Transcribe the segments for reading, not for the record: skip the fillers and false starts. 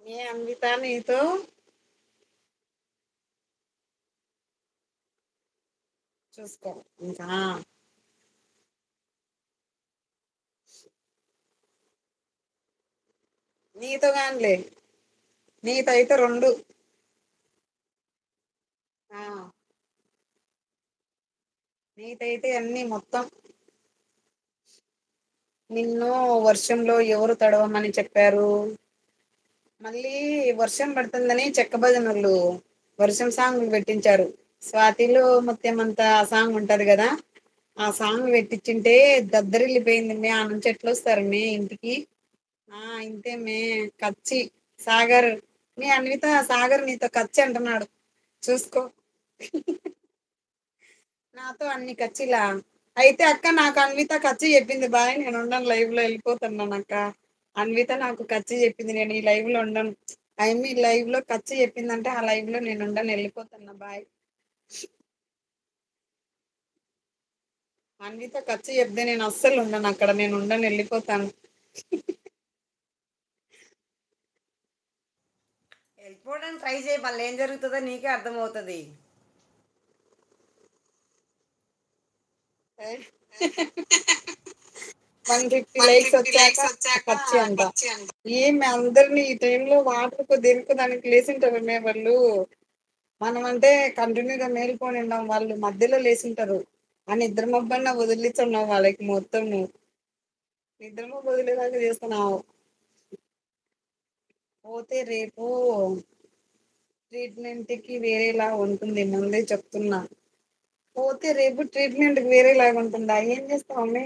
ఏ అన్విత నీతో చూసుకో ఇంకా నీతో కానిలే నీతో అయితే రెండు. ఆ నీతైతే అన్ని మొత్తం. నిన్ను వర్షంలో ఎవరు తడవమని చెప్పారు? మళ్ళీ వర్షం పడుతుందని చెక్క భజనలు వర్షం సాంగ్ పెట్టించారు. స్వాతిలో ముత్యమంత సాంగ్ ఉంటది కదా, ఆ సాంగ్ పెట్టించింటే దద్దరిల్లిపోయింది. మే ఆ నుంచి ఎట్లా వస్తారు మే ఇంటికి? ఇంతే మే. కచ్చి సాగర్, మీ అన్విత సాగర్ నీతో కచ్చి అంటున్నాడు, చూసుకో. నాతో అన్ని కచ్చిలా. అయితే అక్క నాకు అన్విత కచ్చి చెప్పింది, బాయ్ నేను ఉండను, లైవ్ లో వెళ్ళిపోతున్నాను అక్క. అన్విత నాకు కచ్చి చెప్పింది, నేను ఈ లైవ్ లో ఉండను. మీ లైవ్ లో కచ్చి చెప్పిందంటే ఆ లైవ్ లో నేను ఉండను, వెళ్ళిపోతున్నా, బాయ్. అన్విత కచ్చి చెప్తే నేను అస్సలు ఉండను అక్కడ, నేను ఉండను, వెళ్ళిపోతాను. వెళ్ళిపోవడానికి ట్రై చేయి, మళ్ళీ ఏం జరుగుతుందో నీకే అర్థమవుతుంది. 150 లైక్స్ వచ్చాక కచ్చి అంట. ఏమి అందరినీ ఈ టైంలో వాటర్ దేనికో లేసింటారు మే వాళ్ళు. మనం అంటే కంటిన్యూగా మేల్కొని ఉన్నాం, వాళ్ళు మధ్యలో లేసింటారు. ఆ నిద్ర మబ్బన్న వదిలిస్తున్నావు వాళ్ళకి మొత్తం. నిద్ర మబ్బు వదిలేదాకా చేస్తున్నావు. పోతే రేపు ట్రీట్మెంట్ కి వేరేలా ఉంటుంది, ముందే చెప్తున్నా. పోతే రేపు ట్రీట్మెంట్ కి వేరేలాగా ఉంటుందా? ఏం చేస్తావు అమ్మే?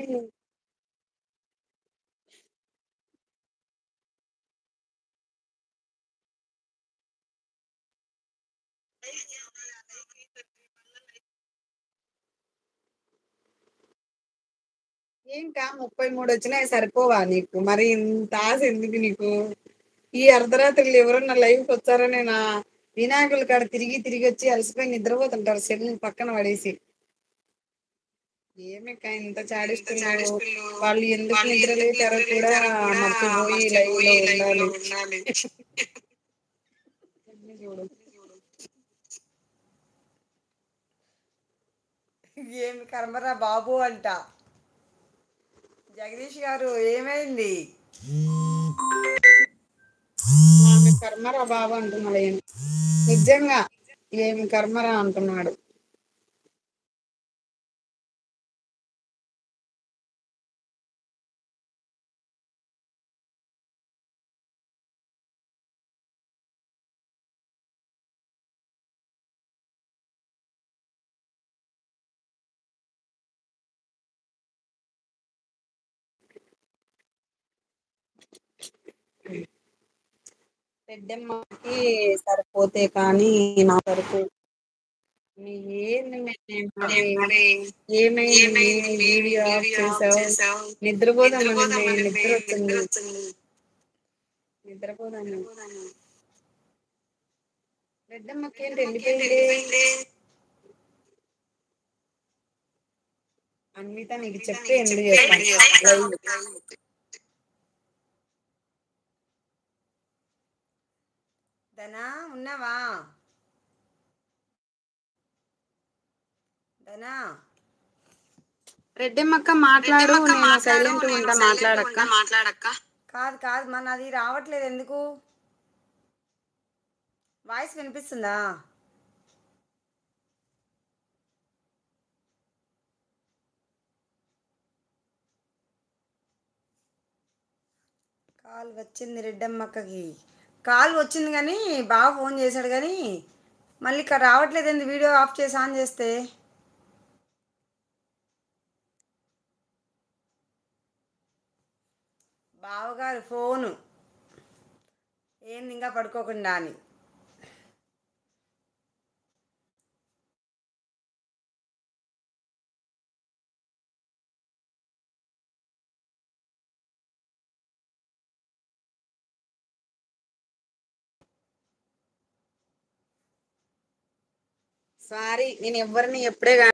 ఏంకా 33 వచ్చినాయి సరిపోవా నీకు? మరి ఇంత ఆశ ఎందుకు నీకు? ఈ అర్ధరాత్రులు ఎవరన్నా లైవ్కి వచ్చారనే నా వినాయకుల కాడ తిరిగి తిరిగి వచ్చి అలసిపోయి నిద్రపోతుంటారు సెల్ పక్కన పడేసి. ఏమిక ఇంత చాడిస్తులు? వాళ్ళు ఎందుకు నిద్ర లేచారో కూడా మర్చిపోయి లైవ్ లో ఉండాలి. చూడు, ఏమి కర్మరా బాబు అంట. జగదీష్ గారు ఏమైంది? ఆమె కర్మరా బాబు అంటున్నాడు ఈయన. నిజంగా ఏమి కర్మరా అంటున్నాడు. పెద్దమ్మకి సరిపోతే కానీ నా సరిపో. ఏంది మరి? ఏమైంది? వీడియో ఆఫ్ చేసావు? నిద్రపోదామని నిద్ర వచ్చింది. నిద్రపోదాము. పెద్దమ్మకి ఏంటి వెళ్ళిపోయింది? అన్విత నీకు చెప్తే ఎందుకు చేస్తాను లైవ్. ధనా ఉన్నావా? ధనా రెడ్డమ్మక్క మాట్లాడు, నేను సైలెంట్ ఉంటా, మాట్లాడక్క. కాదు కాదు, మన అది రావట్లేదు ఎందుకు? వాయిస్ వినిపిస్తుందా? కాల్ వచ్చింది రెడ్డమ్మక్కకి, కాల్ వచ్చింది కానీ బాగా ఫోన్ చేశాడు కానీ మళ్ళీ ఇక్కడ రావట్లేదు ఏంది? వీడియో ఆఫ్ చేసి ఆన్ చేస్తే. బావగారు ఫోను ఏంది ఇంకా పడుకోకుండా అని. సారీ, నేను ఎవరిని ఎప్పుడే